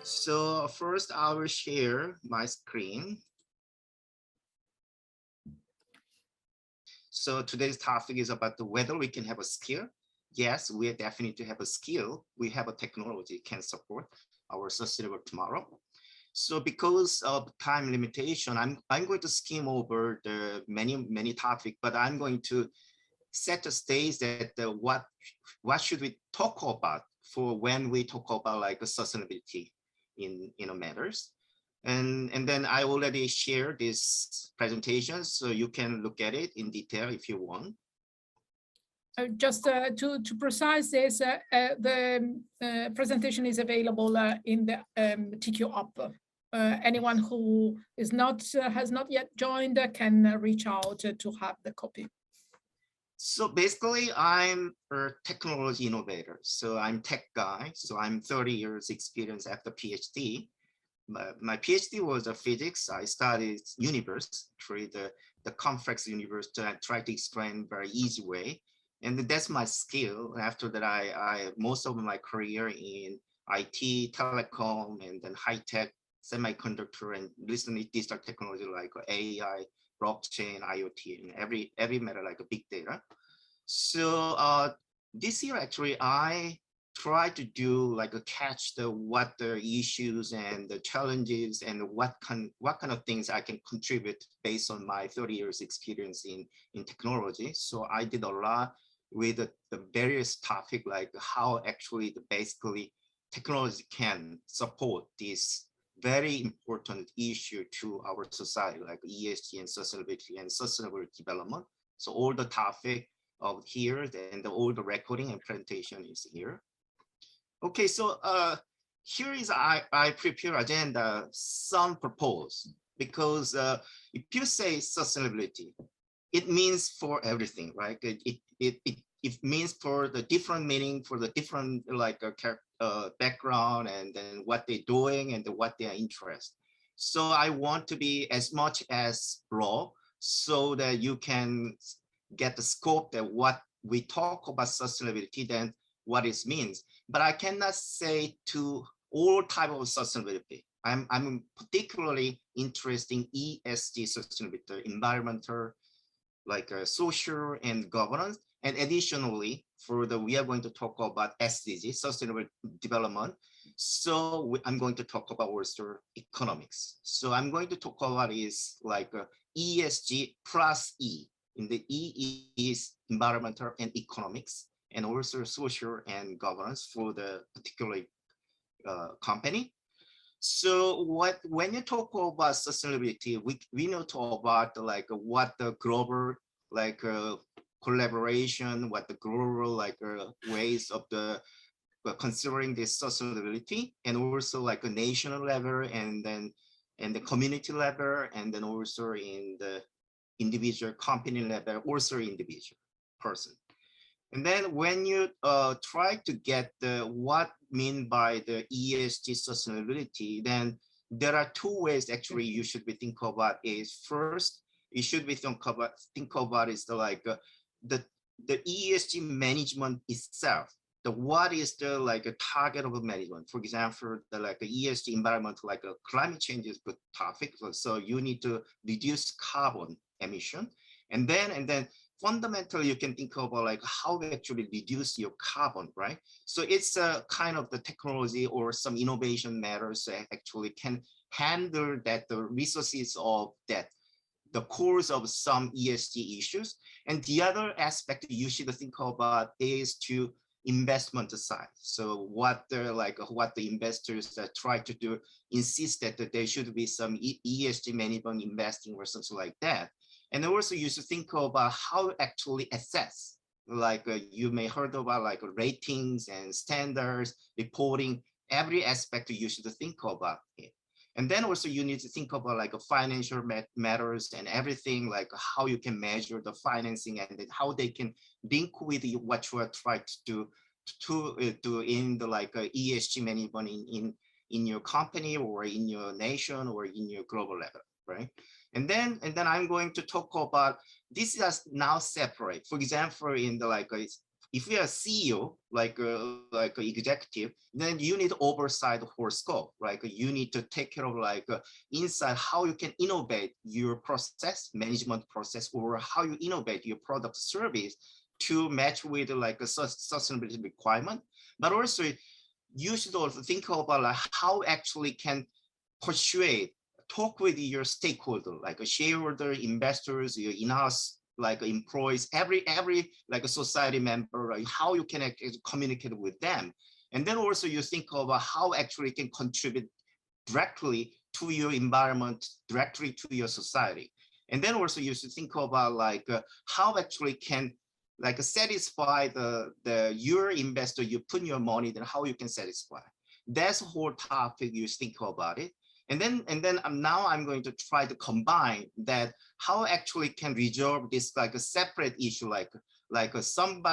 So first I will share my screen. So today's topic is about whether we can have a skill. Yes, we definitely have a skill. We have a technology can support our sustainable tomorrow. So because of time limitation, I'm going to skim over the many topics, but I'm going to set the stage that what should we talk about for when we talk about like sustainability in matters. And then I already shared this presentation, so you can look at it in detail if you want. Just to precise this, the presentation is available in the TiiQu app. Anyone who is not has not yet joined can reach out to have the copy. So basically, I'm a technology innovator. So I'm tech guy. So I'm 30 years experience after PhD. My PhD was in physics. I studied universe, through the complex universe, to try to explain very easy way. And that's my skill. After that, I most of my career in IT, telecom, and then high tech, semiconductor, and recently digital technology like AI, blockchain, IoT, and every matter like a big data. So this year actually I try to do like a catch what the issues and the challenges and what kind of things I can contribute based on my 30 years experience in technology. So I did a lot with the various topic, like how actually basically technology can support this very important issue to our society, like ESG and sustainable development. So all the topic of here, and all the recording and presentation is here. Okay, so here is I prepare agenda, some propose, because if you say sustainability, it means for everything, right? It means for the different meaning for the different like background, and then what they're doing and what they are interested. So I want to be as much as broad so that you can get the scope that what we talk about sustainability, then what it means. But I cannot say to all type of sustainability. I'm particularly interested in ESG sustainability, environmental, like social and governance. And additionally, we are going to talk about SDG, sustainable development. So I'm going to talk about also economics. So I'm going to talk about is like ESG plus E. In the E is environmental and economics, and also social and governance for the particular company. So when you talk about sustainability, we know talk about like what the global like collaboration, what the global like ways of the considering this sustainability, and also like a national level, and then the community level, and then also in the individual company level, also individual person. And then when you try to get what mean by the ESG sustainability, then there are two ways actually you should be think about. Is first, you should be think about is the ESG management itself. What is the like a target of management? For example, the like ESG environment, like climate change is the topic. So you need to reduce carbon emission, and then fundamentally you can think about like how to actually reduce your carbon, right? So it's a kind of the technology or some innovation matters that actually can handle that the resources of that the cores of some ESG issues. And the other aspect you should think about is to investment side. So what the investors try to do, insist that there should be some ESG management investing or something like that. And also you should think about how actually assess, like you may heard about like ratings and standards, reporting, every aspect you should think about it. And then also you need to think about like financial matters and everything, like how you can measure the financing and then how they can link with what you are trying to do in the like ESG management in your company or in your nation or in your global level, right? And then I'm going to talk about this is now separate. For example, in the like if you are CEO, like an executive, then you need to oversight the whole scope, right? You need to take care of inside how you can innovate your process, management process, or how you innovate your product service to match with like a sustainability requirement. But also you should also think about like how actually can persuade, talk with your stakeholder, like a shareholder, investors, your in-house like employees, every like a society member, right? How you can actually communicate with them. And then also you think about how actually can contribute directly to your environment, directly to your society. And then also you should think about like how actually can like satisfy the your investor, you put your money, then how you can satisfy. That's the whole topic you think about it. And then now I'm going to try to combine that how actually can resolve this like a separate issue, like some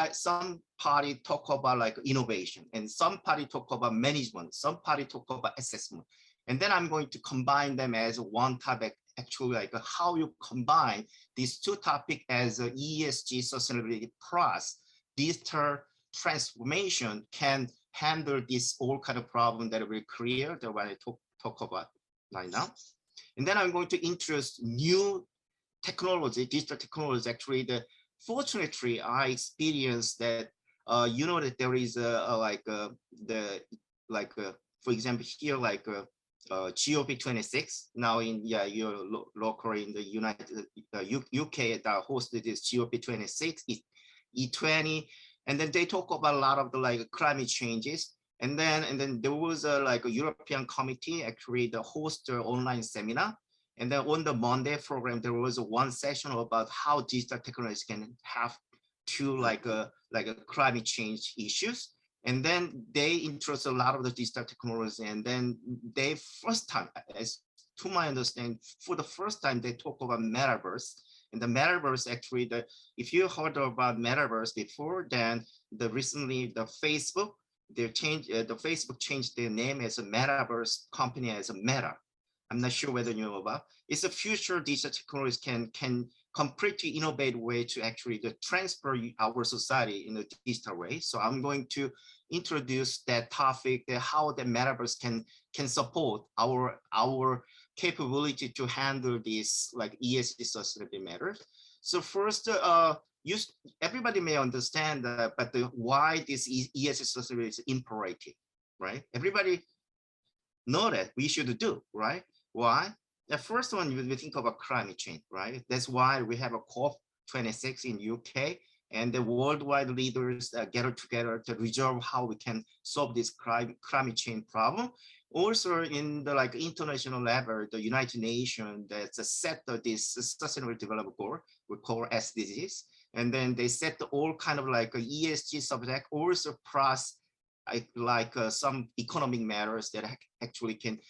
party talk about like innovation, and some party talk about management, some party talk about assessment. And then I'm going to combine them as one topic, actually like how you combine these two topics as a ESG sustainability plus digital transformation can handle this all kind of problem that we create that when I talk about right now. And then I'm going to introduce new technology, digital technology. Actually, fortunately, I experienced that you know that there is for example here COP26 now in your local in the United UK that hosted this COP26 E20, and then they talk about a lot of the like climate changes. And then there was a European committee actually the host online seminar. And then on the Monday program, there was one session about how digital technology can have to like a climate change issues. And then they introduced a lot of the digital technology. And then they first time, as to my understanding, for the first time, they talk about Metaverse. And the Metaverse actually, if you heard about Metaverse before, then recently the Facebook, the Facebook changed their name as a Metaverse company as a Meta. I'm not sure whether you know about. It's a future digital technology can completely innovative way to actually transfer our society in a digital way. So I'm going to introduce that topic, how the Metaverse can support our capability to handle this like ESG sustainability matters. So first, everybody may understand but why this ESG sustainability is imperative, right? Everybody know that we should do, right? Why? The first one, we think about climate change, right? That's why we have a COP26 in UK, and the worldwide leaders get together to resolve how we can solve this climate change problem. Also, in the international level, the United Nations that's set this Sustainable Development Goal we call SDGs, and then they set all kind of ESG subject, also plus some economic matters that actually can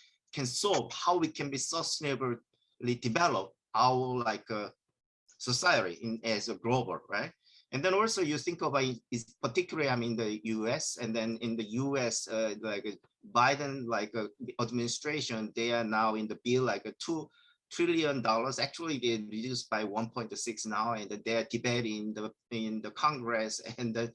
solve how we can be sustainably develop our society as a global, right? And then also you think about is particularly I'm in the US, and then in the US Biden administration, they are now in the bill $2 trillion. Actually they reduced by 1.6 now, and they are debating in the Congress, and the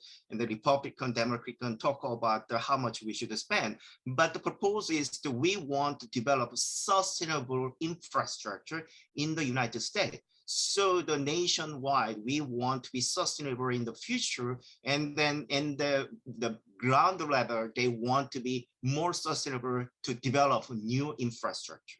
Republican Democrat talk about how much we should spend. But the proposal is that we want to develop sustainable infrastructure in the United States. So the nationwide, we want to be sustainable in the future, and then in the ground level, they want to be more sustainable to develop new infrastructure.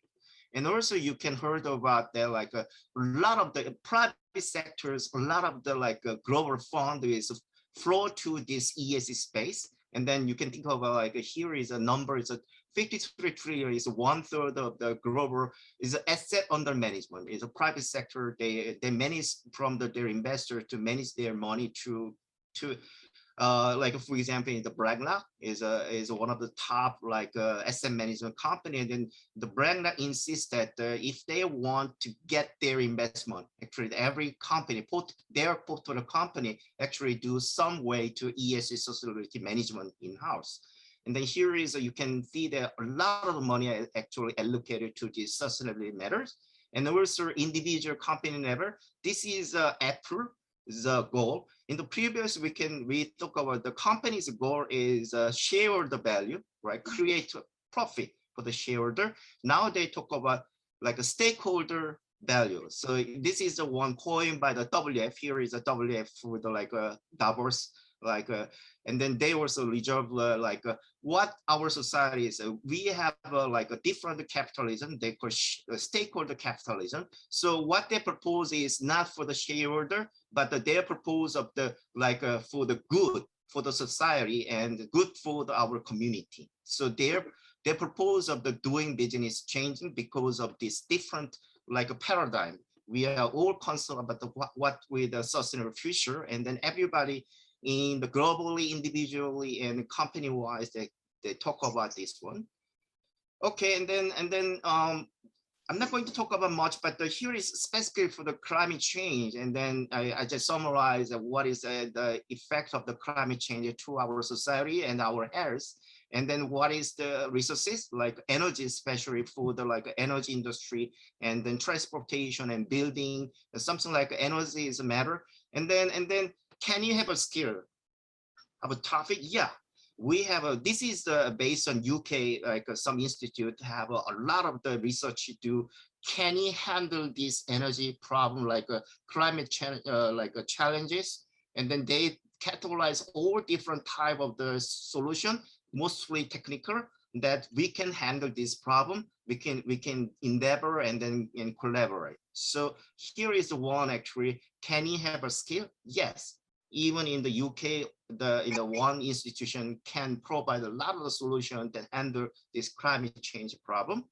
And also you can heard about that a lot of the private sectors, a lot of the global fund is flow to this ESG space. And then you can think of here is a number, is a 53 trillion is 1/3 of the global is asset under management. Is a private sector, they manage from their investors to manage their money to for example, the BlackRock is one of the top asset management company, and then the BlackRock insists that if they want to get their investment, actually every company their portfolio company actually do some way to ESG sustainability management in-house. And then here is you can see that a lot of money is actually allocated to these sustainability matters, and also individual company level. This is Apple. the goal. In the previous, we talk about the company's goal is shareholder value, right? Create profit for the shareholder. Now they talk about like a stakeholder value. So this is the one coined by the WF. Here is a WF for the like a Davos, like and then they also reserve what our society is. We have like a different capitalism. They call stakeholder capitalism. So what they propose is not for the shareholder, but their propose of the like for the good for the society and good for our community. So their propose of the doing business changing because of this different like a paradigm. We are all concerned about what with the sustainable future, and then everybody in the globally, individually, and company-wise, they talk about this one. Okay, and then I'm not going to talk about much, but here is specifically for the climate change, and then I just summarize what is the effect of the climate change to our society and our health, and then what is the resources like energy, especially for the like energy industry, and then transportation and building, something like energy is a matter, and then can you have a skill of a topic? Yeah, we have a, this is based on UK, like some institute have a lot of the research to do. Can you handle this energy problem like climate change, challenges? And then they categorize all different type of the solution, mostly technical, that we can handle this problem. We can endeavor and then collaborate. So here is the one actually. Can you have a skill? Yes. Even in the UK, the one institution can provide a lot of the solution that handle this climate change problem.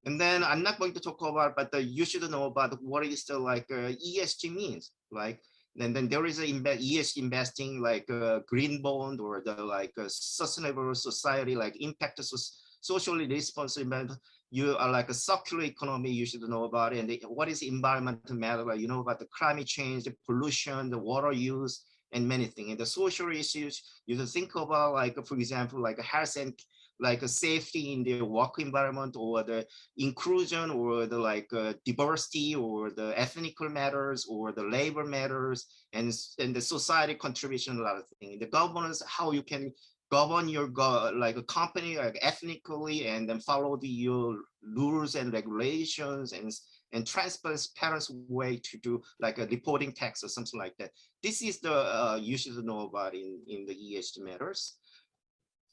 And then I'm not going to talk about, but you should know about what is the like ESG means. Like, and then there is a ESG investing like green bond or the like sustainable society, like impact socially responsible. You are like a circular economy, you should know about it. And what is environmental matter, like, you know about the climate change, the pollution, the water use, and many things. And the social issues, you should think about like, for example, like health and like a safety in the work environment, or the inclusion, or the like diversity, or the ethnic matters, or the labor matters, and the society contribution, a lot of things. The governance, how you can govern your like a company like ethnically, and then follow your rules and regulations, and transparent way to do like a reporting tax or something like that. This is the you should know about in the ESG matters.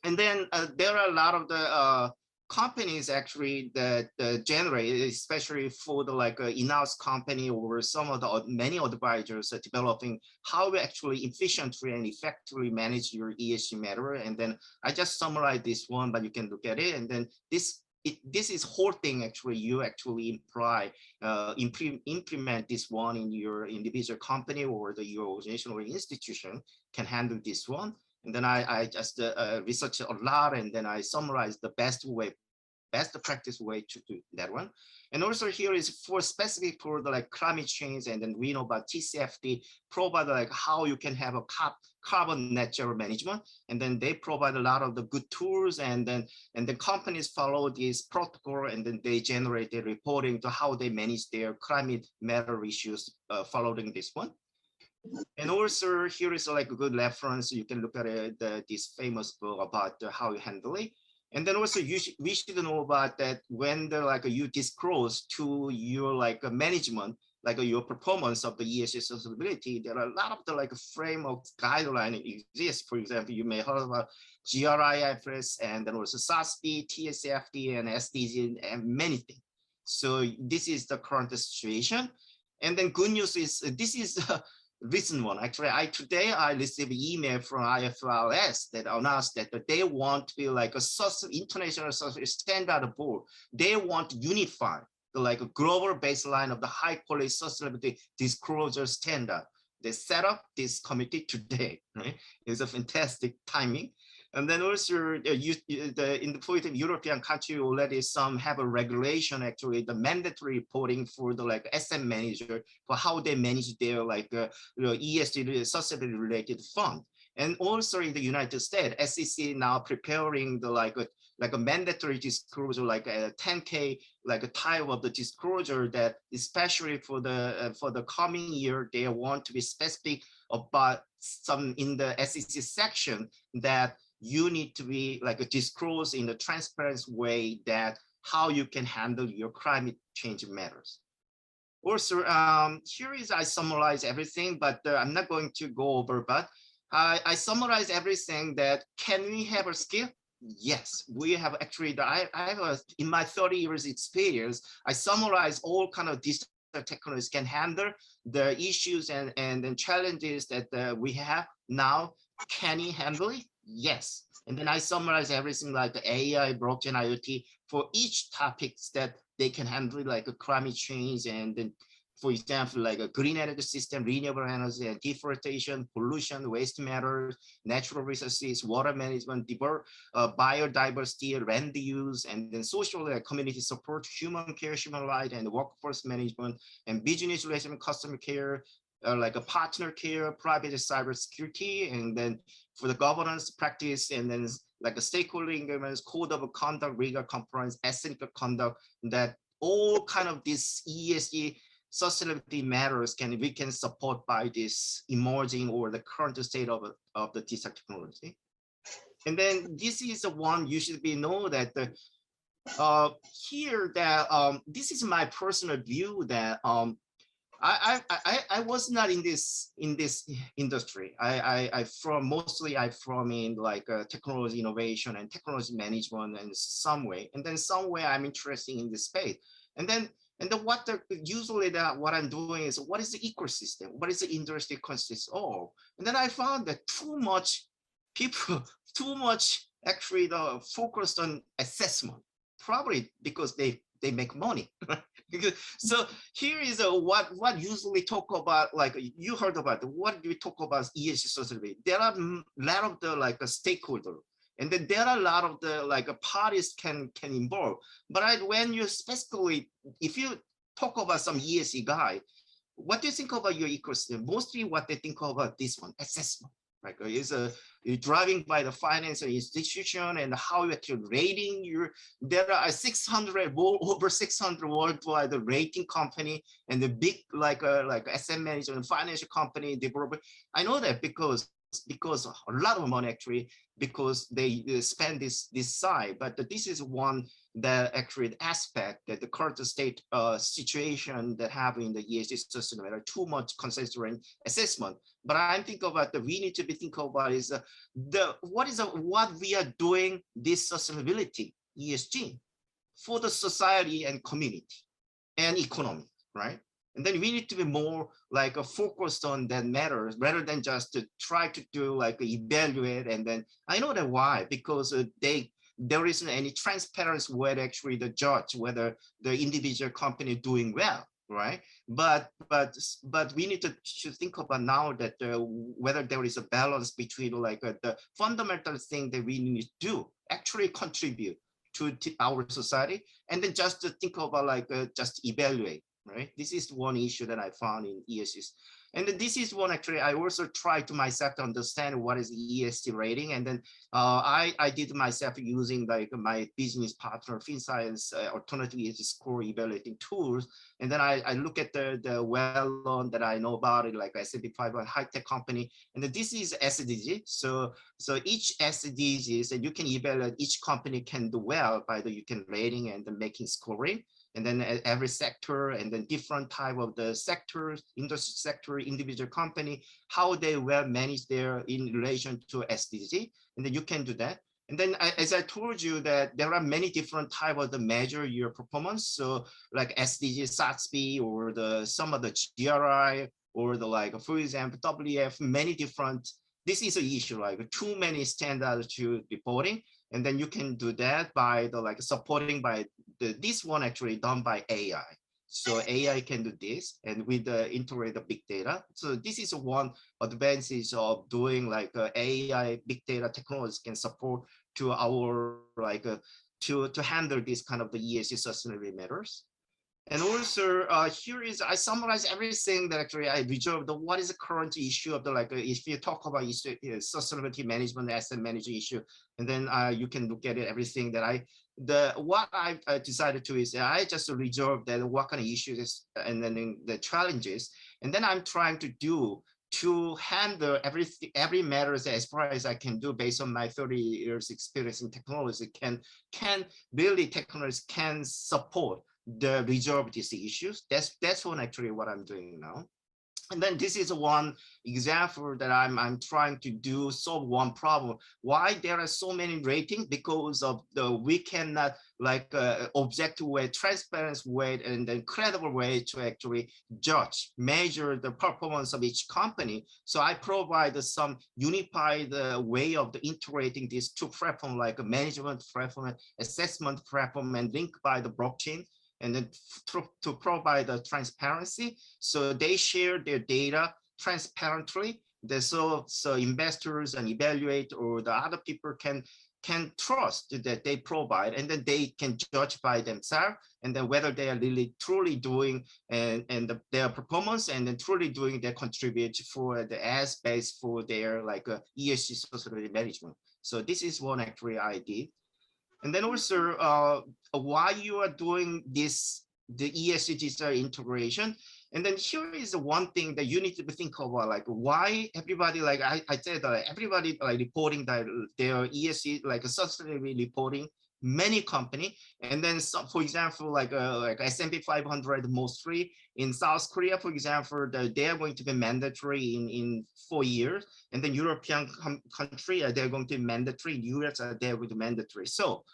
And then there are a lot of the companies actually that generate, especially for the like in-house company, or some of the many advisors are developing how we actually efficiently and effectively manage your ESG matter. And then I just summarize this one, but you can look at it. And then this is whole thing actually you actually implement this one in your individual company, or your organization or institution can handle this one. And then I just researched a lot, and then I summarized the best practice way to do that one. And also here is for specific for the like climate change, and then we know about TCFD provide like how you can have a carbon net zero management, and then they provide a lot of the good tools, and then the companies follow this protocol, and then they generate their reporting to how they manage their climate matter issues following this one. And also here is like a good reference. You can look at it, this famous book about how you handle it. And then also we should know about that when the like you disclose to your like management, like your performance of the ESG sustainability, there are a lot of the like framework guideline exists. For example, you may heard about GRI-WEF, and then also SASB, TCFD, and SDG, and many things. So this is the current situation. And then good news is this is recent one. Actually, today I received an email from IFRS that announced that they want to be like a international standard board. They want to unify the like a global baseline of the high quality sustainability disclosure standard. They set up this committee today, right? It's a fantastic timing. And then also in the point of European country already some have a regulation, actually the mandatory reporting for the like asset manager for how they manage their like ESG sustainability related fund. And also in the United States, SEC now preparing the like a mandatory disclosure, like a 10K, like a type of the disclosure that especially for the coming year, they want to be specific about some in the SEC section that you need to be like a disclose in a transparent way that how you can handle your climate change matters. Also, here is I summarize everything, but I'm not going to go over, but I summarize everything that can we have a skill? Yes, we have actually, I have in my 30 years experience, I summarize all kind of digital technologies can handle the issues and challenges that we have now. Can you handle it? Yes. And then I summarize everything like the AI, blockchain, IoT for each topics that they can handle, like a climate change, and then, for example, like a green energy system, renewable energy, and deforestation, pollution, waste matters, natural resources, water management, biodiversity, land use, and then social community support, human care, human rights, and workforce management, and business relations, customer care, like a partner care, private cybersecurity, and then for the governance practice, and then like a stakeholder engagement, code of conduct, legal compliance, ethical conduct, that all kind of this ESG sustainability matters we can support by this emerging or the current state of the digital technology. And then this is the one you should be know that here that this is my personal view that I was not in this industry. I from in like technology innovation and technology management in some way, and then some way I'm interested in this space. And then usually what I'm doing is what is the ecosystem? What is the industry consists of? And then I found that too much actually focused on assessment, probably because they make money. So here is what usually talk about, like you heard about what we talk about ESG sustainability. There are a lot of the like a stakeholder, and then there are a lot of the like parties can involve. But when you specifically, if you talk about some ESG guy, what do you think about your ecosystem? Mostly what they think about this one, assessment. Right, you're driving by the financial institution and how you're rating there are 600 over 600 worldwide rating company and the big like asset management and financial company developer. I know that because a lot of money actually, because they spend this side, but this is one that actually aspect that the current state situation that have in the ESG sustainability too much considering assessment. But I think about we need to be thinking about is what we are doing this sustainability ESG for the society and community and economy, right? And then we need to be more like focused on that matters rather than just to try to do like evaluate. And then I know that why, because there isn't any transparency where actually the judge whether the individual company doing well, right? But we need to think about now that whether there is a balance between like the fundamental thing that we need to do actually contribute to our society, and then just to think about like just evaluate. Right. This is one issue that I found in ESG. And this is one actually I also try to myself to understand what is ESG rating. And then I did myself using like my business partner, FinScience alternative ESG score evaluating tools. And then I look at the well-known that I know about it, like S&P 500 high-tech company. And then this is SDG. So each SDG, and you can evaluate each company can do well by you can rating and then making scoring. And then every sector, and then different type of the sectors, industry sector, individual company, how they will manage their in relation to SDG, and then you can do that. And then as I told you that there are many different type of the measure your performance. So like SDG-SASB or some of the GRI or the like, for example, WF, many different, this is an issue, like too many standards to reporting. And then you can do that by the like supporting by this one actually done by AI. So AI can do this and with the integrated big data. So this is one advantage of doing like AI big data technology can support to our like to handle this kind of the ESG sustainability matters. And also here is, I summarize everything that actually I reserved. What is the current issue of the, like, if you talk about issue, sustainability management, asset management issue, and then you can look at it, everything that what I decided to is I just reserve that what kind of issues and then the challenges, and then I'm trying to do to handle every matters as far as I can do based on my 30 years experience in technology. Can really technology can support the resolve these issues. That's what actually what I'm doing now. And then this is one example that I'm trying to do, solve one problem. Why there are so many ratings? Because of we cannot, like, objective way, transparent way, and then credible way to actually judge, measure the performance of each company. So I provide some unified way of integrating these two platforms, like a management platform, assessment platform, and linked by the blockchain, and then to provide the transparency. So they share their data transparently. So investors and evaluate, or the other people can trust that they provide, and then they can judge by themselves, and then whether they are really truly doing their performance, and then truly doing their contribute for the as base for their, like, ESG sustainability management. So this is one actually I did. And then also, why you are doing this, the ESG digital integration. And then here is the one thing that you need to think about, like, why everybody, like I said, everybody like reporting that their ESG, like, sustainability reporting, many company. And then some, for example, like S&P 500 mostly in South Korea, for example, they are going to be mandatory in 4 years. And then European country, they're going to be mandatory. In US, they're going to be mandatory. So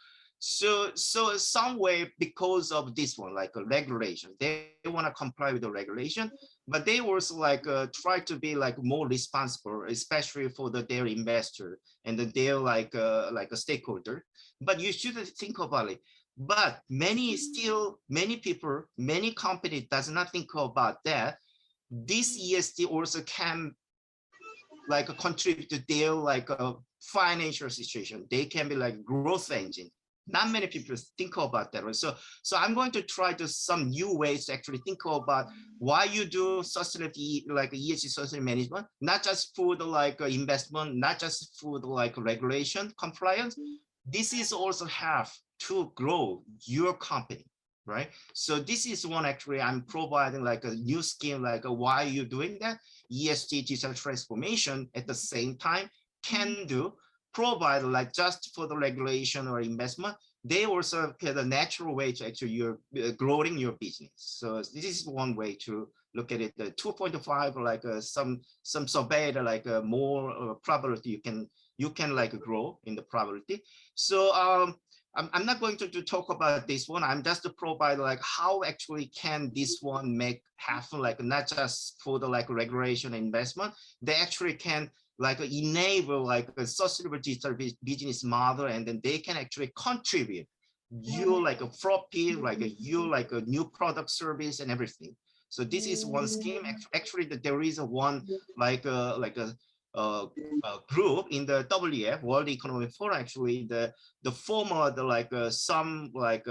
some way, because of this one, like a regulation, they want to comply with the regulation, but they also, like, try to be, like, more responsible, especially for their investor and their, like a stakeholder. But you should think about it. But many people, many companies does not think about that. This ESG also can, like, contribute to their, like, financial situation. They can be like growth engine. Not many people think about that, right? So I'm going to try to some new ways to actually think about why you do sustainability, like ESG sustainability management, not just for the, like, investment, not just for the, like, regulation compliance. This is also have to grow your company, right? So this is one actually I'm providing, like, a new scheme, like, why you're doing that. ESG digital transformation at the same time can do provide, like, just for the regulation or investment. They also get a natural way to actually you're growing your business. So this is one way to look at it. The 2.5, like, some survey, like, more probability you can like grow in the probability. So I'm not going to talk about this one. I'm just to provide, like, how actually can this one make happen, like, not just for the, like, regulation investment. They actually can, like, enable, like, a sustainable digital business model, and then they can actually contribute you, like, a profit, like a new product service and everything. So this is one scheme. Actually, there is a one, like a group in the WEF, World Economic Forum. Actually, the former, like, some, like,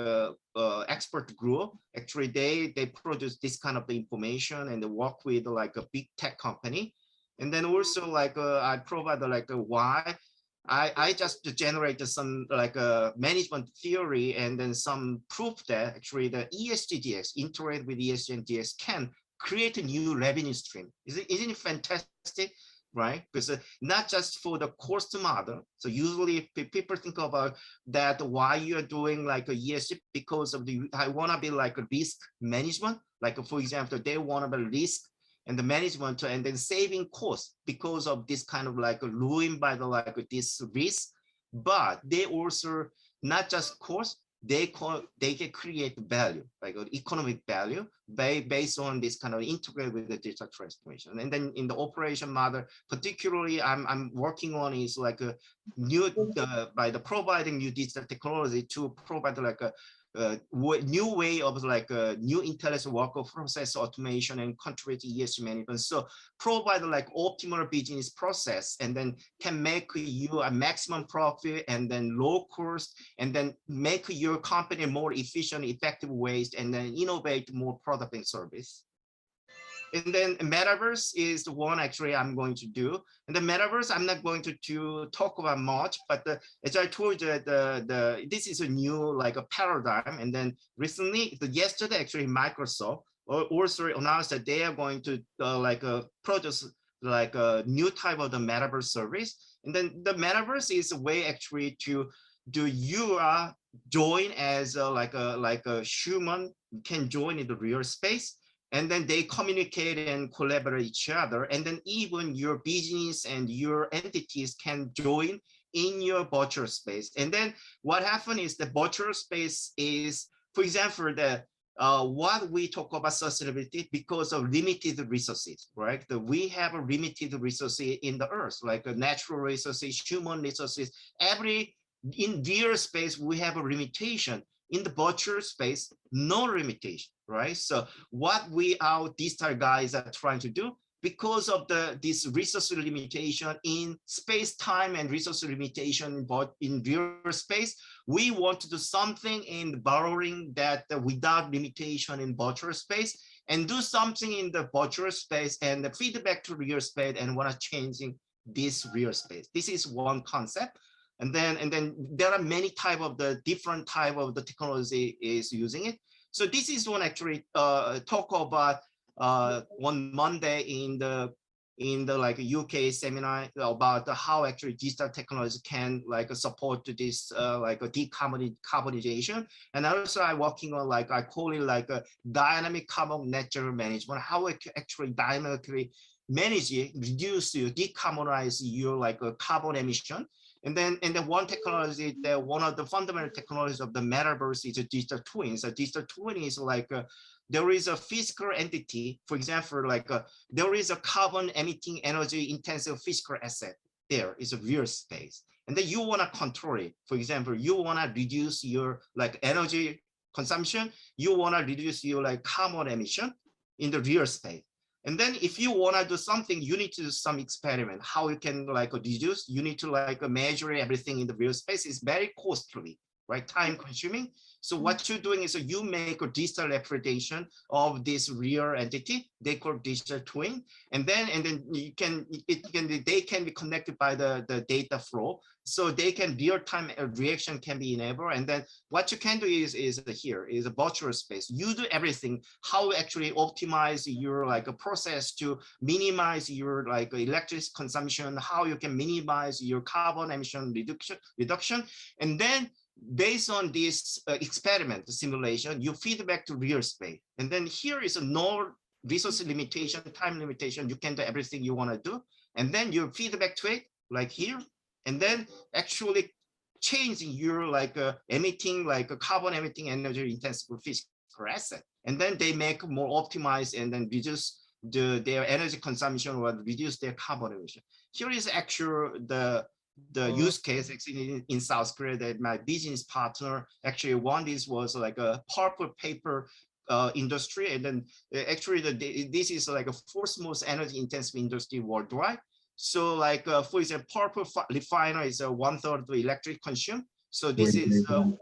expert group. Actually, they produce this kind of information, and they work with, like, a big tech company. And then also, like, I provide, like, why I just generated some, like, a management theory, and then some proof that actually the ESGDX integrate with ESG and DX can create a new revenue stream. Isn't it fantastic? Right? Because not just for the cost model. So usually people think about that, why you're doing, like, a ESG, because of I want to be, like, a risk management. Like, for example, they want to be risk and the management, and then saving costs because of this kind of, like, ruined by the, like, this risk. But they also not just cost, they can create value, like economic value, based on this kind of integrate with the digital transformation. And then in the operation model, particularly I'm working on is, like, a new by the providing new digital technology to provide, like, a new way of like new intelligent worker process automation and contribute to ESG management. So provide like optimal business process and then can make you a maximum profit and then low cost and then make your company more efficient, effective ways and then innovate more product and service. And then Metaverse is the one actually I'm going to do. And the Metaverse, I'm not going to talk about much, but as I told you, this is a new like a paradigm. And then recently, yesterday actually, Microsoft also announced that they are going to produce like a new type of the Metaverse service. And then the Metaverse is a way actually to do you join as like a human can join in the real space. And then they communicate and collaborate each other. And then even your business and your entities can join in your virtual space. And then what happened is the virtual space is, for example, what we talk about sustainability because of limited resources, right? We have a limited resources in the earth, like natural resources, human resources. In real space, we have a limitation. In the virtual space, no limitation, right? So what our digital guys are trying to do, because of this resource limitation in space, time, and resource limitation in real space, we want to do something in borrowing that without limitation in virtual space, and do something in the virtual space and the feedback to real space and want to changing this real space. This is one concept. And then there are many different type of the technology is using it. So this is one actually talk about on Monday in the like UK seminar about how actually digital technology can like support this like a decarbonization. And also I'm working on like I call it like a dynamic carbon natural management, how it actually dynamically manage it, reduce you, decarbonize your like a carbon emission. And then one technology, one of the fundamental technologies of the Metaverse is a digital twin. So digital twin is like there is a physical entity, for example, like there is a carbon emitting energy intensive physical asset. There is a real space. And then you want to control it. For example, you want to reduce your like energy consumption. You want to reduce your like carbon emission in the real space. And then if you want to do something, you need to do some experiment, how you can like reduce, you need to like measure everything in the real space. Is very costly, right? Time consuming. So what you're doing is you make a digital representation of this real entity. They call digital twin. And then they can be connected by the data flow. So they can real-time reaction can be enabled. And then what you can do is here is a virtual space. You do everything, how actually optimize your like a process to minimize your like electric consumption, how you can minimize your carbon emission reduction. And then based on this experiment simulation, you feed back to real space. And then here is a no resource limitation, time limitation. You can do everything you want to do. And then you feed back to it like here. And then actually changing your like emitting like a carbon emitting energy intensive physical asset. And then they make more optimized and then reduce their energy consumption or reduce their carbon emission. Here is actual the use case actually in South Korea that my business partner actually one. This was like a pulp paper industry, and then actually this is like a fourth most energy intensive industry worldwide. So like for example, pulp refiner is 1/3 of the electric consume. So this is the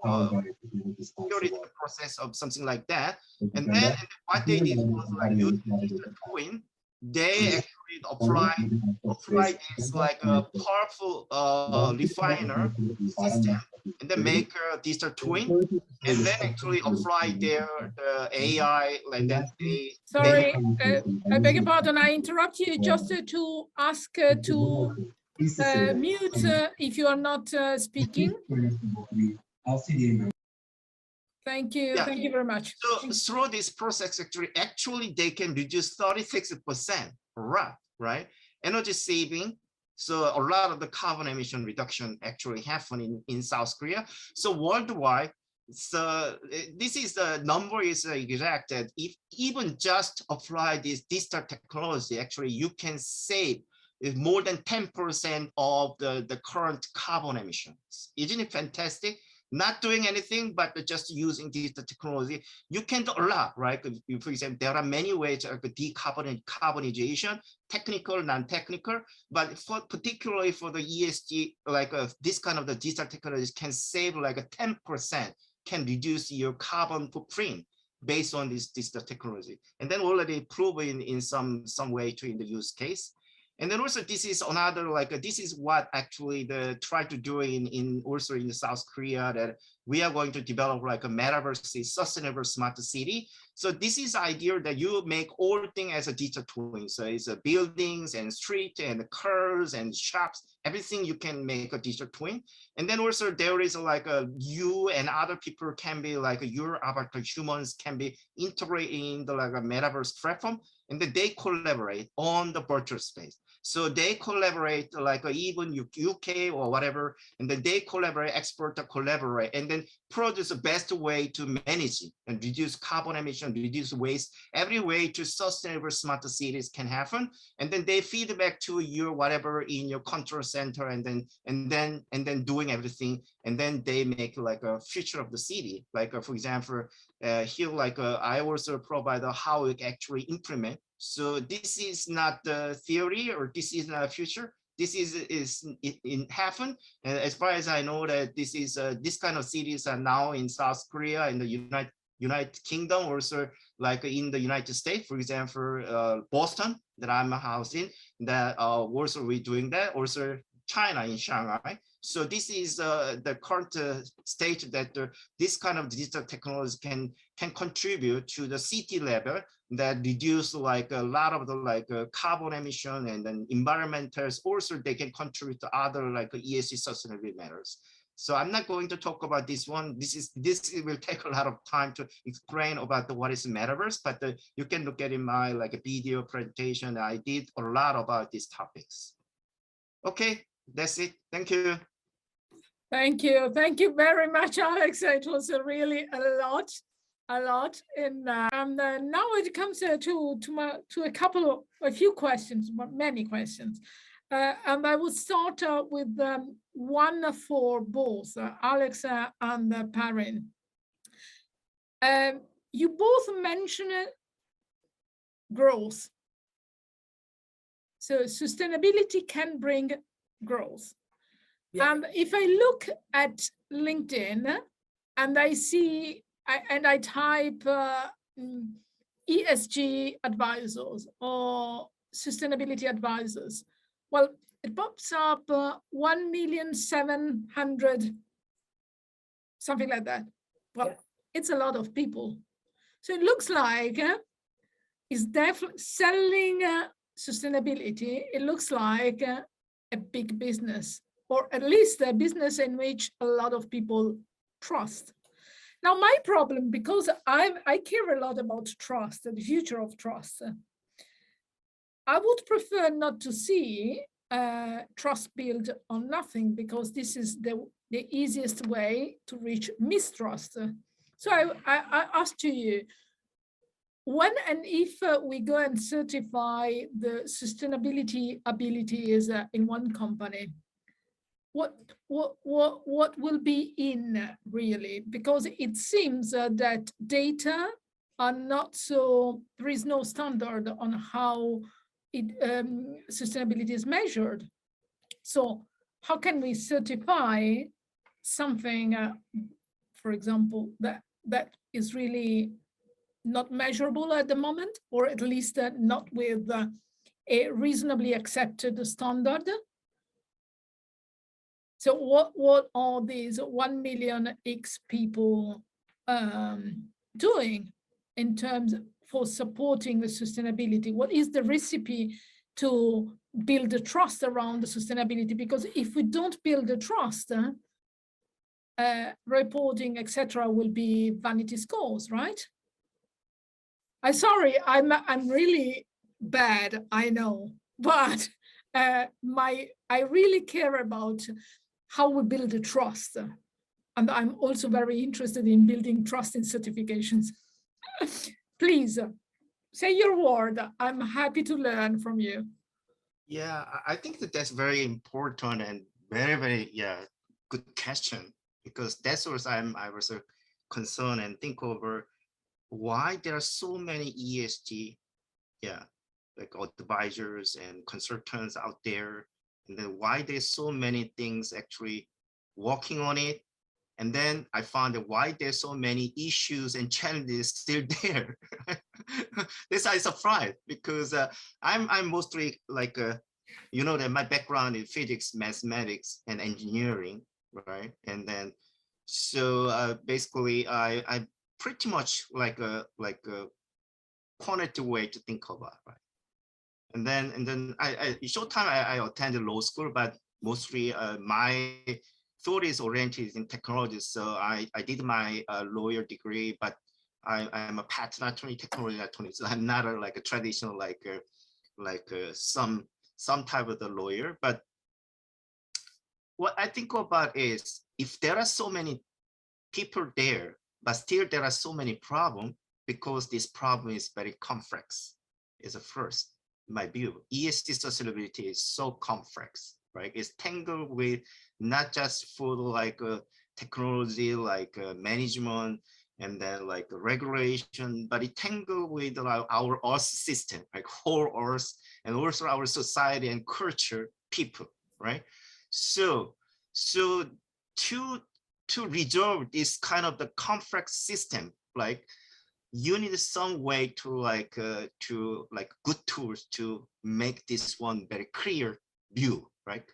process of something like that. And then what they did was like use the twin. They actually apply this like a powerful refiner system, and then make a digital twin, and then actually apply the AI, and then Sorry, I beg your pardon, I interrupt you just to ask to mute if you are not speaking. Thank you. Yeah. Thank you very much. So through this process, actually they can reduce 36%, right? Energy saving. So a lot of the carbon emission reduction actually happen in South Korea. So worldwide, so this is the number is exact that if even just apply this digital technology, actually you can save more than 10% of the current carbon emissions. Isn't it fantastic? not doing anything, but just using digital technology, you can do a lot, right? For example, there are many ways of decarbonization, technical, non-technical, but particularly for the ESG, like this kind of the digital technology can save like a 10%, can reduce your carbon footprint based on this digital technology, and then already proven in some way to in the use case. And then also this is another, like this is what actually the try to do in also in South Korea, that we are going to develop like a Metaverse sustainable smart city. So this is the idea that you make all things as a digital twin. So it's buildings and street and cars and shops, everything you can make a digital twin. And then also there is like you and other people can be like your avatar humans can be integrated in the like a Metaverse platform, and then they collaborate on the virtual space. So they collaborate like even UK or whatever, and then they collaborate, expert to collaborate, and then produce the best way to manage it and reduce carbon emission, reduce waste. Every way to sustainable smart cities can happen, and then they feed back to you whatever in your control center, and then doing everything, and then they make like a future of the city. Like for example, here like I also provide how we actually implement. So this is not the theory, or this is not a future. This is in happen. And as far as I know, that this is this kind of cities are now in South Korea, in the United Kingdom, also like in the United States, for example, Boston that I'm housed in, that also we're doing that. Also China in Shanghai. So this is the current state that this kind of digital technology can contribute to the city level, that reduce like a lot of the like carbon emission, and then environmentals. Also they can contribute to other like ESG sustainability matters. So I'm not going to talk about this one. This will take a lot of time to explain about what is Metaverse, but you can look at in my like a video presentation. I did a lot about these topics. Okay, that's it. Thank you. Thank you. Thank you very much, Alex. It was really a lot. And now it comes to a few questions, many questions. And I will start with one for both Alex and Perrin. You both mentioned growth. So sustainability can bring growth. Yeah. And if I look at LinkedIn and I see, I type ESG advisors or sustainability advisors, well, it pops up 1,700,000, something like that. Well, yeah. It's a lot of people. So it looks like it's definitely selling sustainability. It looks like a big business, or at least a business in which a lot of people trust. Now, my problem, because I care a lot about trust, the future of trust, I would prefer not to see trust built on nothing, because this is the easiest way to reach mistrust. So I ask you, when and if we go and certify the sustainability abilities in one company, what will be in really? Because it seems that data are not so, there is no standard on how sustainability is measured. So how can we certify something, for example, that is really not measurable at the moment, or at least not with a reasonably accepted standard? So what are these 1 million X people doing in terms for supporting the sustainability? What is the recipe to build the trust around the sustainability? Because if we don't build the trust, reporting, etc., will be vanity scores, right? I'm sorry, I'm really bad, I know, but I really care about how we build a trust. And I'm also very interested in building trust in certifications. Please, say your word. I'm happy to learn from you. Yeah, I think that's very important and very, very, good question. because that's what I was concerned and think over why there are so many ESG, like advisors and consultants out there, and then why there's so many things actually working on it. And then I found that why there's so many issues and challenges still there. This I surprised because I'm mostly like that my background is physics, mathematics, and engineering, right? And then so basically I pretty much like a quantitative way to think about, right? And then I short time I attended law school, but mostly my thought is oriented in technology. So I did my lawyer degree, but I'm a patent attorney, technology attorney. So I'm not like a traditional some type of the lawyer. But what I think about is if there are so many people there, but still there are so many problems because this problem is very complex. Is a first. My view, ESG sustainability is so complex, right? It's tangled with not just for like technology, like management, and then like regulation, but it tangled with our Earth system, like whole Earth, and also our society and culture, people, right? So to resolve this kind of the complex system, like you need some way to good tools to make this one very clear view, right?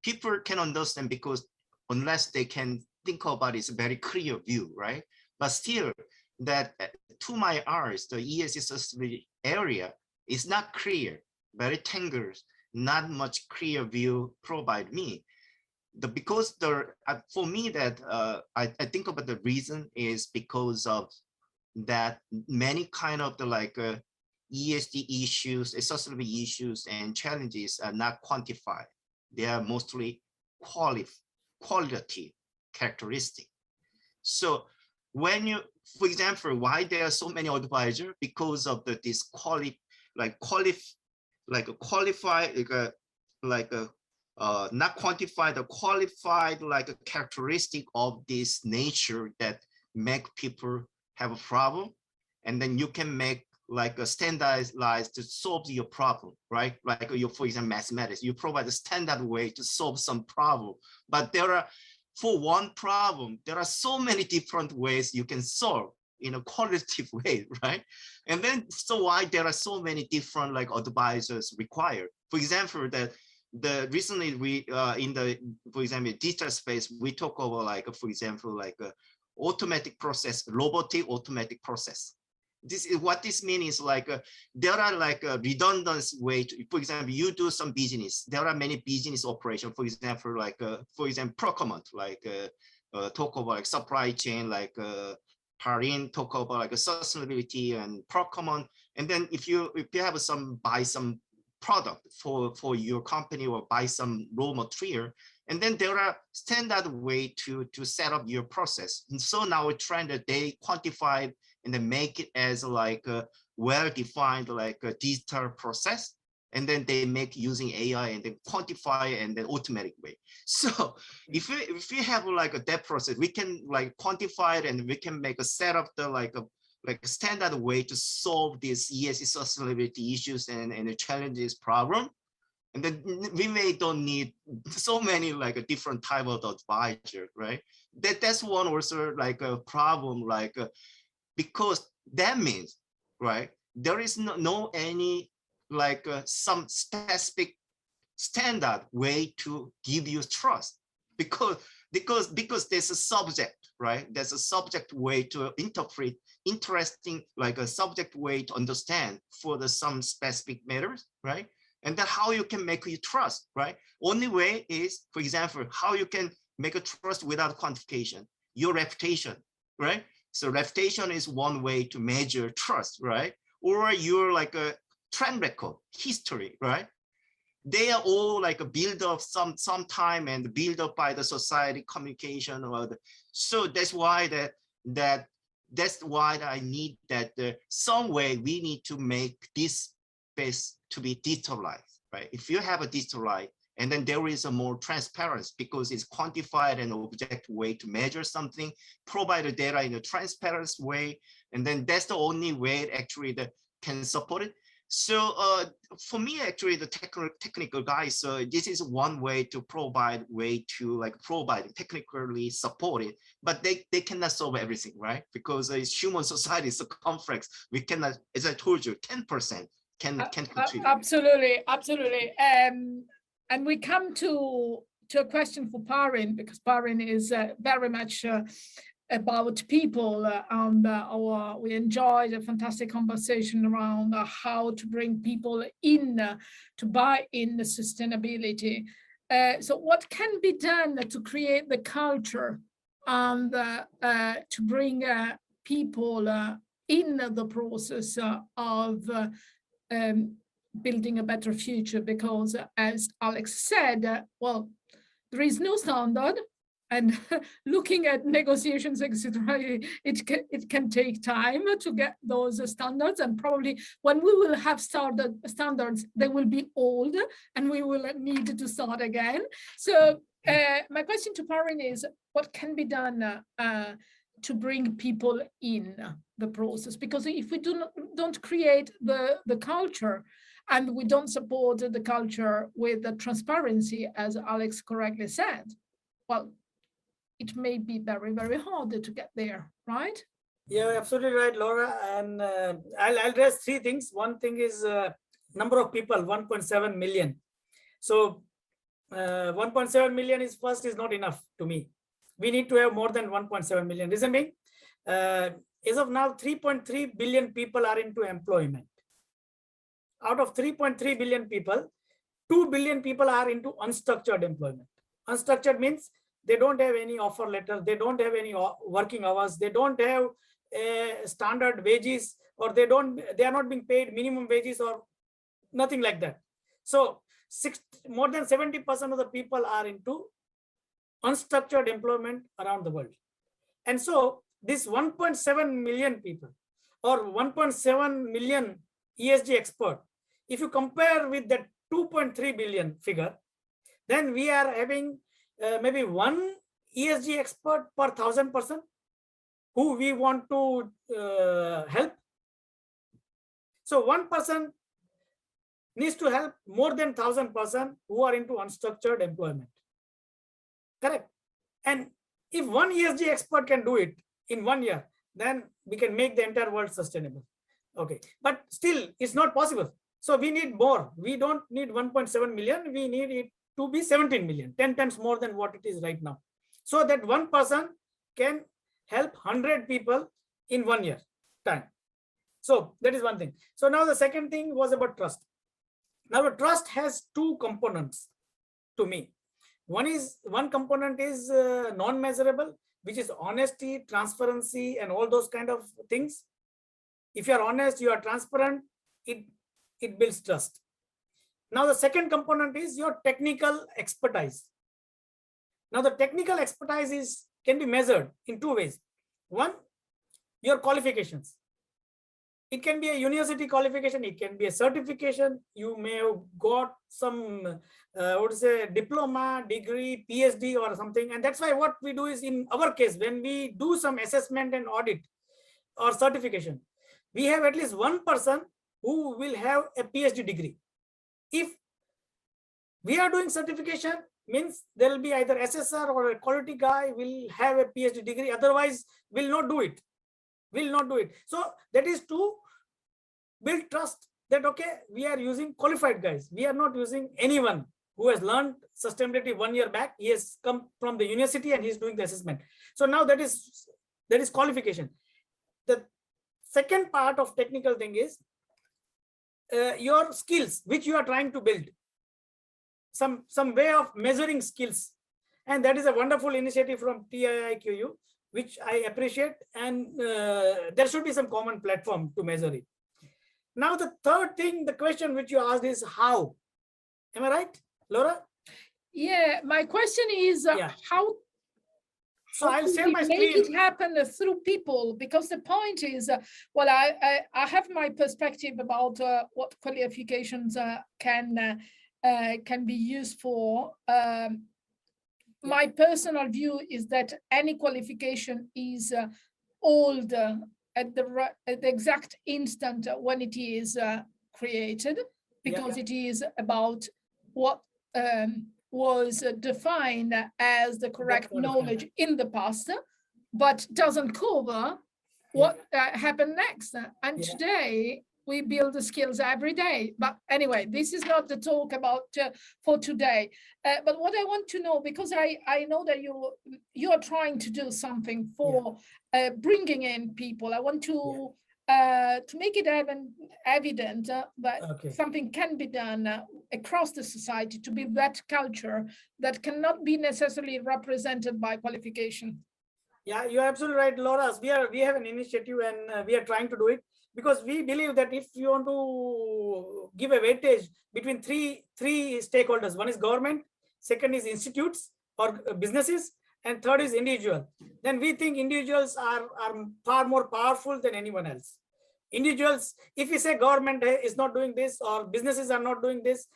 People can understand because unless they can think about it's a very clear view, right? But still that to my eyes, the ESG sustainability area is not clear, very tangled, not much clear view provide me. Because for me that I think about the reason is because of that many kind of the ESG issues, sustainability issues and challenges are not quantified. They are mostly quality characteristic. So when you, for example, why there are so many advisors? Because of this qualified not quantified, the qualified like a characteristic of this nature that make people have a problem, and then you can make like a standardized to solve your problem, right? Like you, for example, mathematics, you provide a standard way to solve some problem, but there are, for one problem, there are so many different ways you can solve in a qualitative way, right? And then so why there are so many different like advisors required. For example, that recently we in the, for example, digital space, we talk about like, for example, like automatic process, robotic automatic process. This is what this means is like there are like a redundant way to, for example, you do some business. There are many business operations. For example, like for example, procurement, like talk about like supply chain, like Parin talk about like sustainability and procurement. And then if you have buy some product for your company or buy some raw material, and then there are standard way to set up your process. And so now we're trying to they quantify and then make it as like a well-defined like a digital process. And then they make using AI and then quantify and then automatic way. So if we have like that process, we can like quantify it and we can make a set of the like a standard way to solve these ESG sustainability issues and the challenges problem. And then we may don't need so many like a different type of advisor, right? That's one also like a problem, like because that means, right, there is no any like some specific standard way to give you trust, because there's a subject, right? There's a subject way to interpret interesting, like a subject way to understand for the some specific matters, right? And then how you can make you trust, right? Only way is, for example, how you can make a trust without quantification, your reputation, right? So reputation is one way to measure trust, right? Or your like a trend record, history, right? They are all like a build up some time and build up by the society communication or so that's why that's why I need that some way we need to make this space to be digitalized, right? If you have a digitalized And then there is a more transparency because it's quantified and objective way to measure something, provide the data in a transparent way. And then that's the only way actually that can support it. So for me, actually, the technical guys, this is one way to provide technically support it, but they cannot solve everything, right? Because human society is so complex. We cannot, as I told you, 10% can contribute. Absolutely, absolutely. And we come to a question for Parin, because Parin is very much about people, and we enjoyed a fantastic conversation around how to bring people in to buy in the sustainability. So what can be done to create the culture and to bring people in the process of building a better future? Because as Alex said, well, there is no standard. And looking at negotiations, etc., it can take time to get those standards. And probably when we will have standards, they will be old and we will need to start again. So my question to Parin is, what can be done to bring people in the process? Because if we don't create the culture, and we don't support the culture with the transparency, as Alex correctly said, well, it may be very, very hard to get there, right? Yeah, absolutely right, Laura. And I'll address three things. One thing is number of people, 1.7 million. So 1.7 million is not enough to me. We need to have more than 1.7 million. Reason being, as of now, 3.3 billion people are into employment. Out of 3.3 billion people, 2 billion people are into unstructured employment. Unstructured means they don't have any offer letter, they don't have any working hours, they don't have standard wages, or they are not being paid minimum wages or nothing like that. So more than 70% of the people are into unstructured employment around the world. And so this 1.7 million people or 1.7 million ESG expert, if you compare with the 2.3 billion figure, then we are having maybe one ESG expert per 1,000 person who we want to help. So one person needs to help more than 1,000 person who are into unstructured employment. Correct. And if one ESG expert can do it in 1 year, then we can make the entire world sustainable. Okay, but still it's not possible. So we need more. We don't need 1.7 million. We need it to be 17 million, 10 times more than what it is right now. So that one person can help 100 people in 1 year time. So that is one thing. So now the second thing was about trust. Now the trust has two components to me. One component is non-measurable, which is honesty, transparency, and all those kind of things. If you are honest, you are transparent, it builds trust. Now the second component is your technical expertise. Now the technical expertise can be measured in two ways. One, your qualifications. It can be a university qualification, it can be a certification. You may have got some diploma, degree, PhD or something. And that's why what we do is, in our case, when we do some assessment and audit or certification, we have at least one person who will have a PhD degree. If we are doing certification, means there will be either SSR or a quality guy will have a PhD degree, otherwise will not do it. So that is to build trust that, okay, we are using qualified guys. We are not using anyone who has learned sustainability 1 year back. He has come from the university and he's doing the assessment. So now that is qualification. The second part of technical thing is your skills, which you are trying to build. Some way of measuring skills. And that is a wonderful initiative from TiiQu, which I appreciate. And there should be some common platform to measure it. Now, the third thing, the question which you asked is how. Am I right, Laura? Yeah, my question is how. So I'll share my screen. Make it happen through people, because the point is, well, I have my perspective about what qualifications can can be used for. My personal view is that any qualification is old at the exact instant when it is created, because it is about what was defined as the correct knowledge in the past, but doesn't cover what happened next. And today we build the skills every day. But anyway, this is not the talk about for today. But what I want to know, because I know that you are trying to do something for bringing in people. I want to make it evident that something can be done across the society to build that culture that cannot be necessarily represented by qualification. Yeah, you're absolutely right, Laura. We have an initiative and we are trying to do it because we believe that if you want to give a weightage between three stakeholders, one is government, second is institutes or businesses, and third is individual, then we think individuals are far more powerful than anyone else. Individuals, if we say government is not doing this or businesses are not doing this,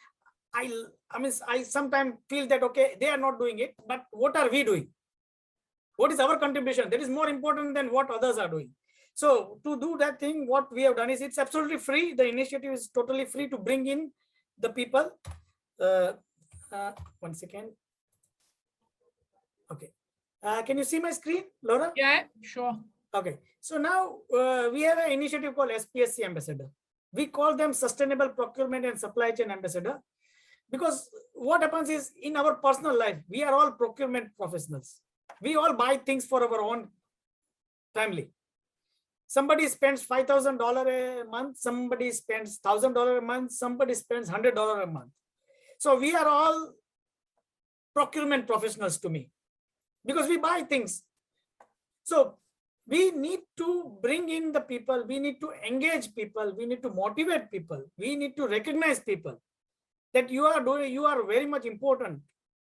I sometimes feel that, okay, they are not doing it, but what are we doing? What is our contribution? That is more important than what others are doing. So to do that thing, what we have done is it's absolutely free. The initiative is totally free to bring in the people. 1 second. Okay. Can you see my screen, Laura? Yeah, sure. Okay. So now we have an initiative called SPSC Ambassador. We call them Sustainable Procurement and Supply Chain Ambassador, because what happens is in our personal life, we are all procurement professionals. We all buy things for our own family. Somebody spends $5,000 a month, somebody spends $1,000 a month, somebody spends $100 a month. So we are all procurement professionals to me, because we buy things. So we need to bring in the people, we need to engage people, we need to motivate people, we need to recognize people that you are very much important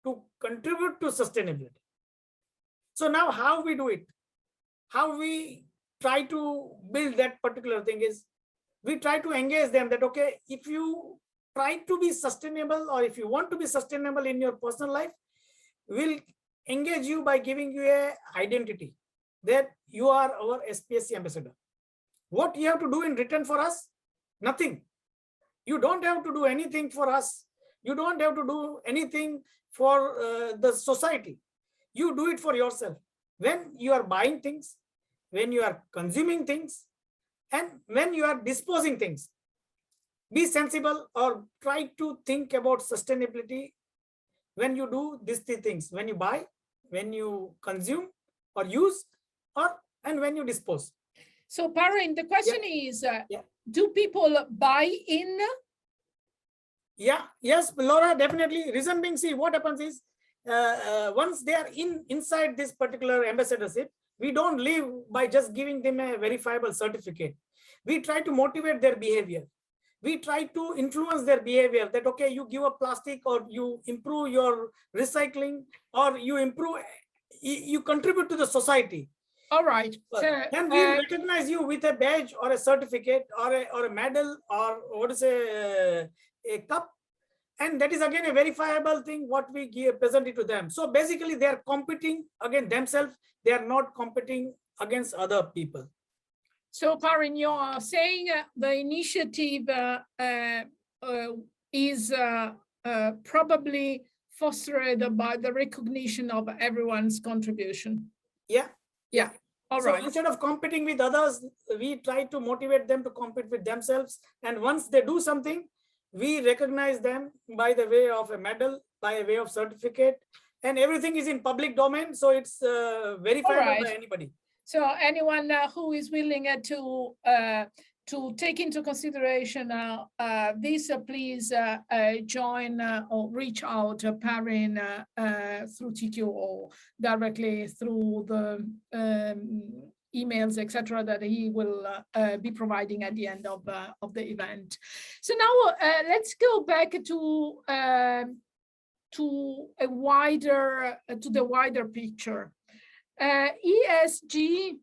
to contribute to sustainability. So now how we do it, how we try to build that particular thing is we try to engage them that, okay, if you try to be sustainable or if you want to be sustainable in your personal life, we'll engage you by giving you a identity that you are our SPSC ambassador. What you have to do in return for us? Nothing. You don't have to do anything for us. You don't have to do anything for the society. You do it for yourself. When you are buying things, when you are consuming things, and when you are disposing things, be sensible or try to think about sustainability when you do these three things: when you buy, when you consume or use, and when you dispose. So Parin, the question is, do people buy in? Yes, Laura, definitely. Reason being, see, what happens is once they are inside this particular ambassadorship, we don't live by just giving them a verifiable certificate. We try to motivate their behavior. We try to influence their behavior that, okay, you give up plastic or you improve your recycling or you contribute to the society. All right. So, then we recognize you with a badge or a certificate or a medal or what is a cup. And that is again a verifiable thing what we present it to them. So basically they are competing against themselves. They are not competing against other people. So Parin, you are saying the initiative is probably fostered by the recognition of everyone's contribution. Yeah. All so right. Instead of competing with others, we try to motivate them to compete with themselves. And once they do something, we recognize them by the way of a medal, by a way of certificate, and everything is in public domain. So it's verifiable by anybody. So anyone who is willing to take into consideration this, please join or reach out to Parin through TiiQu or directly through the emails, etc., that he will be providing at the end of the event. So now let's go back to the wider picture. ESG,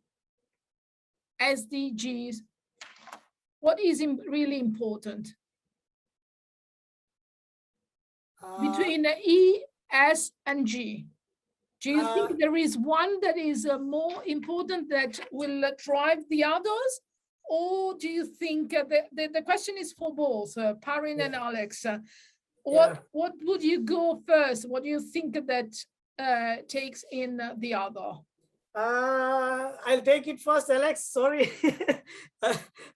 SDGs, what is really important? between E, S, and G? Do you think there is one that is more important that will drive the others? Or do you think the question is for both Parin and Alex? What would you go first? What do you think that takes in the other? I'll take it first, Alex. Sorry.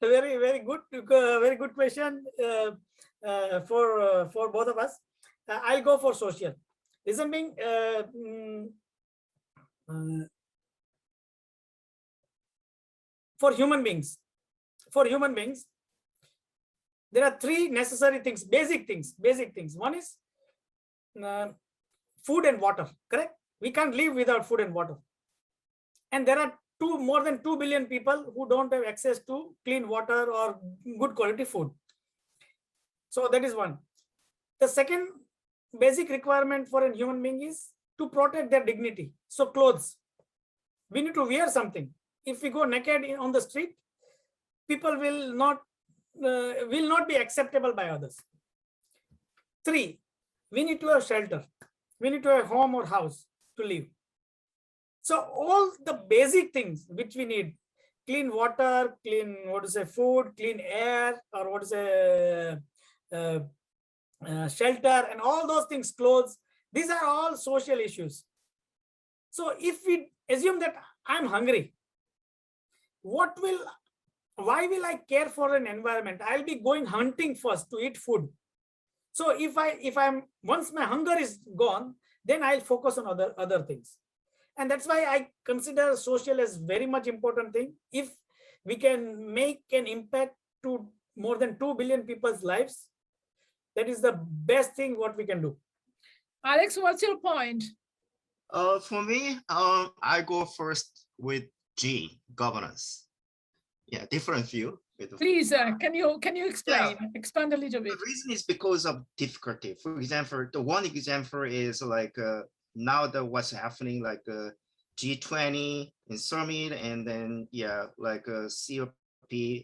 Very good question for both of us. I'll go for social. Reason being, for human beings, there are three necessary things, basic things. One is food and water, correct? We can't live without food and water. And there are more than 2 billion people who don't have access to clean water or good quality food. So that is one. The second basic requirement for a human being is to protect their dignity. So clothes, we need to wear something. If we go naked on the street, people will not be acceptable by others. 3, we need to have shelter. We need to have home or house to live. So all the basic things which we need, clean water, clean food, clean air, or shelter, and all those things, clothes, these are all social issues. So if we assume that I'm hungry, why will I care for an environment? I'll be going hunting first to eat food. So once my hunger is gone, then I'll focus on other things. And that's why I consider social as very much important thing. If we can make an impact to more than 2 billion people's lives, that is the best thing what we can do. Alex, what's your point? For me, I go first with G, governance. Yeah, different view. Please, can you explain, expand a little bit? The reason is because of difficulty. For example, the one example is like now what's happening, like G20 in summit, and then like COP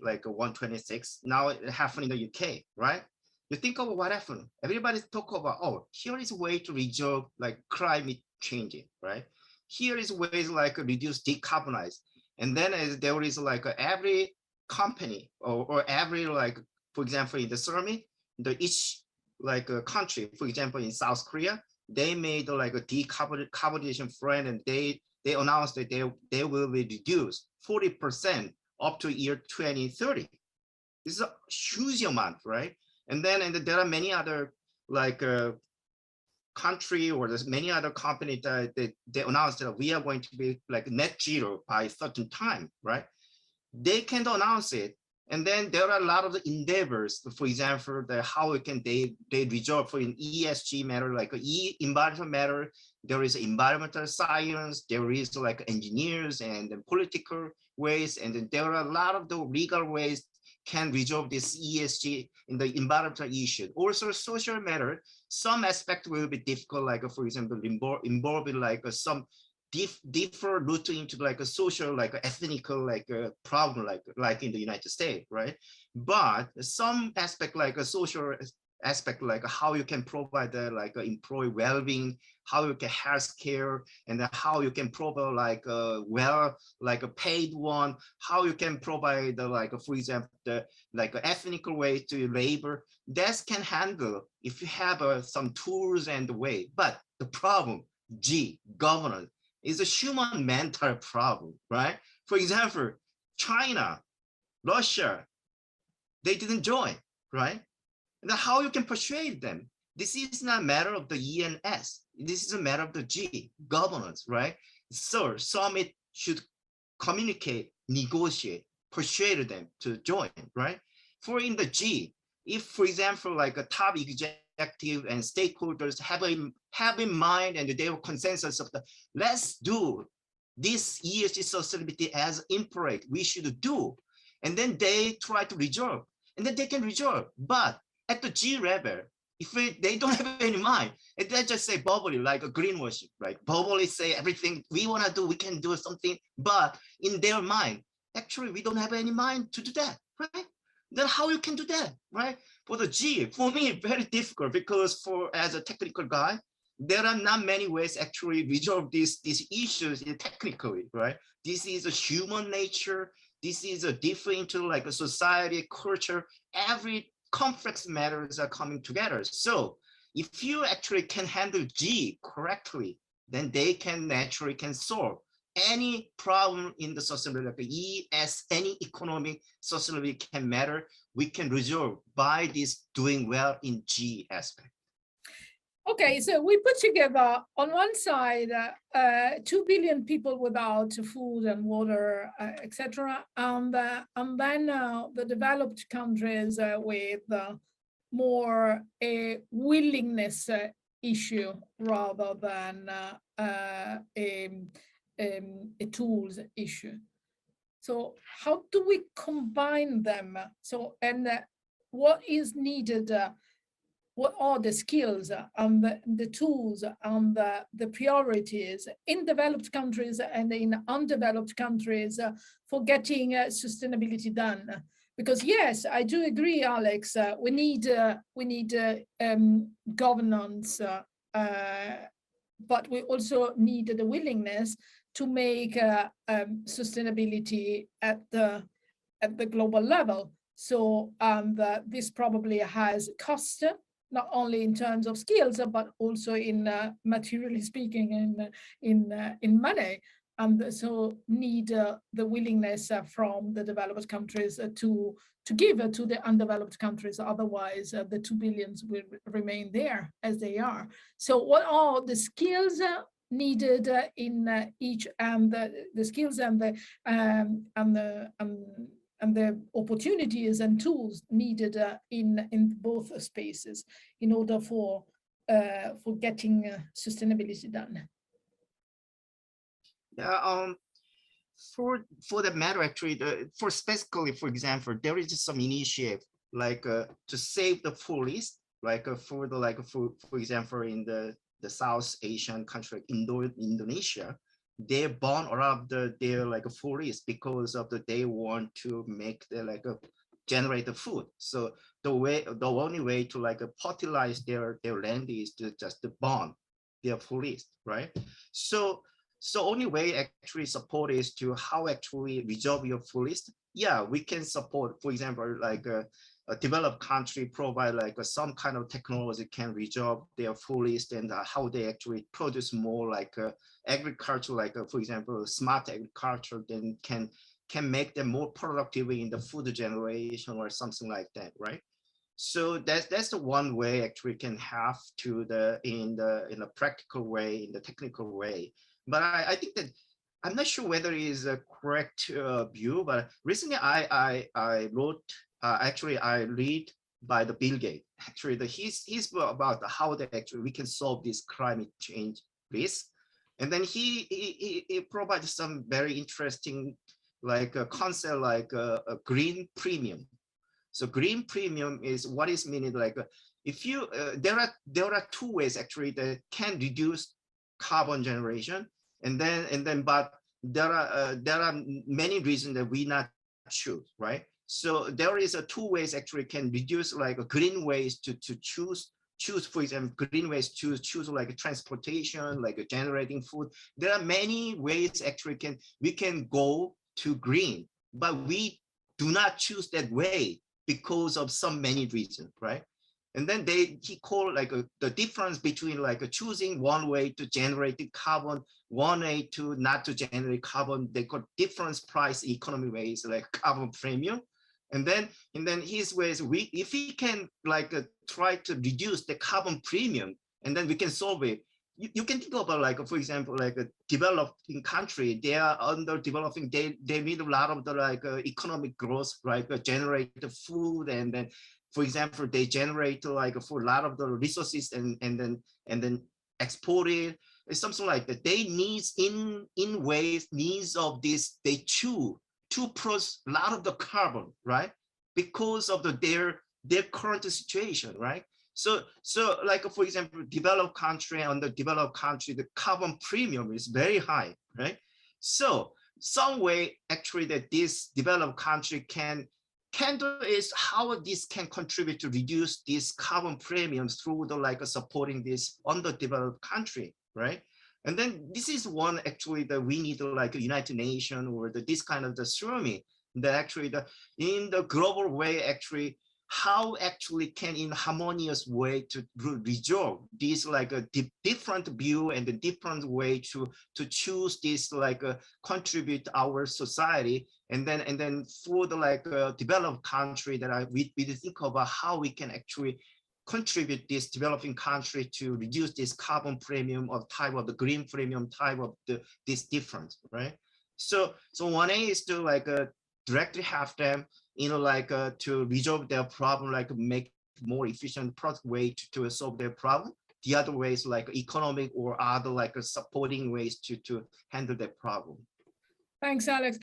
like 126. Now it happened in the UK, right? You think of what happened. Everybody talk about, oh, here is a way to resolve like climate changing, right? Here is ways like reduce, decarbonize, and then there is like every company or every, like, for example, in the summit, each like a country, for example, in South Korea, they made like a decarbonization plan, and they announced that they will be reduced 40% up to year 2030. This is a huge amount, right? And then there are many other like country, or there's many other companies that they announced that we are going to be like net zero by a certain time, right? They can't announce it. And then there are a lot of endeavors, for example, how they resolve for an ESG matter, like environmental matter. There is environmental science, there is like engineers and political ways, and then there are a lot of the legal ways can resolve this ESG in the environmental issue. Also social matter, some aspect will be difficult, like for example, involving like some differ route into like a social, like ethnical, like a problem, like in the United States, right? But some aspect, like a social aspect, like how you can provide like employee well-being, how you can health care, and then how you can provide like like a paid one, how you can provide like for example like ethnical way to labor. That can handle if you have some tools and the way. But the problem, G, governance, is a human mental problem, right? For example, China, Russia, they didn't join, right? And how you can persuade them? This is not a matter of the E and S. This is a matter of the G, governance, right? So summit should communicate, negotiate, persuade them to join, right? For in the G, if, for example, like a top executive and stakeholders have in mind and they have consensus of let's do this ESG sustainability as imperative, we should do, and then they try to resolve, and then they can resolve. But at the G level, if they don't have any mind, and they just say bubbly, like a greenwashing, right? Bubbly say everything we want to do, we can do something, but in their mind, actually, we don't have any mind to do that, right? Then how you can do that, right? For the G, for me, very difficult because as a technical guy, there are not many ways actually resolve these issues technically, right? This is a human nature. This is a different like a society, culture, every complex matters are coming together. So if you actually can handle G correctly, then they can naturally solve any problem in the sustainability, like E, S, any economic sustainability can matter. We can resolve by this doing well in G aspect. Okay, so we put together on one side 2 billion people without food and water, etc., and then the developed countries with more a willingness issue rather than a tools issue. So how do we combine them? So, and what is needed? What are the skills and the tools and the priorities in developed countries and in undeveloped countries for getting sustainability done? Because yes, I do agree, Alex. We need governance, but we also need the willingness to make sustainability at the global level. So this probably has cost, not only in terms of skills, but also in materially speaking, in money. And so need the willingness from the developed countries to give to the undeveloped countries. Otherwise, the 2 billions will remain there as they are. So what are the skills needed in each, and the skills and the opportunities and tools needed in both spaces in order for getting sustainability done? Yeah, for that matter, actually, for specifically, for example, there is some initiative like to save the forest, like for example, in the South Asian country, Indonesia, they burn around their like forest because of they want to make generate the food. So the only way to like fertilize their land is to just burn their forest, right? So only way actually support is to how actually resolve your forest. Yeah, we can support, for example, like a developed country provide like some kind of technology can resolve their forest and how they actually produce more like agriculture, like for example, smart agriculture, then can make them more productive in the food generation or something like that, right? So that's the one way actually can have to in a practical way, in the technical way. But I think that I'm not sure whether it is a correct view, but recently I wrote, actually I read by the Bill Gates. Actually, he's about how that actually we can solve this climate change risk. And then he provides some very interesting like a concept like a green premium. So green premium is what is meaning like if you there are two ways actually that can reduce carbon generation, and then but there are many reasons that we not choose, right? So there is a two ways actually can reduce like a green ways to choose, for example, green ways choose like transportation, like generating food. There are many ways actually we can go to green, but we do not choose that way because of some many reasons, right? And then he called like the difference between like choosing one way to generate the carbon, one way to not to generate carbon. They call difference price economy ways like carbon premium. And then his ways, if we can like try to reduce the carbon premium, and then we can solve it. You can think about like, for example, like a developing country, they are underdeveloping, they need a lot of the like economic growth, right? Generate the food, and then, for example, they generate like for a lot of the resources and then export it. It's something like that. They needs in ways needs of this, they chew to produce a lot of the carbon, right? Because of their current situation, right? So like for example, developed country, on the developed country, the carbon premium is very high, right? So some way actually that this developed country can candle is how this can contribute to reduce this carbon premiums through the like supporting this underdeveloped country, right? And then this is one actually that we need like a United Nations or this kind of the survey that actually in the global way actually how actually can in harmonious way to resolve this like a different view and a different way to choose this like contribute our society, and then for the like developed country that we think about how we can actually contribute this developing country to reduce this carbon premium of type of the green premium type of this difference, right? So one A is to like directly have them, like to resolve their problem, like make more efficient product way to solve their problem. The other ways like economic or other like supporting ways to handle that problem. Thanks, Alex.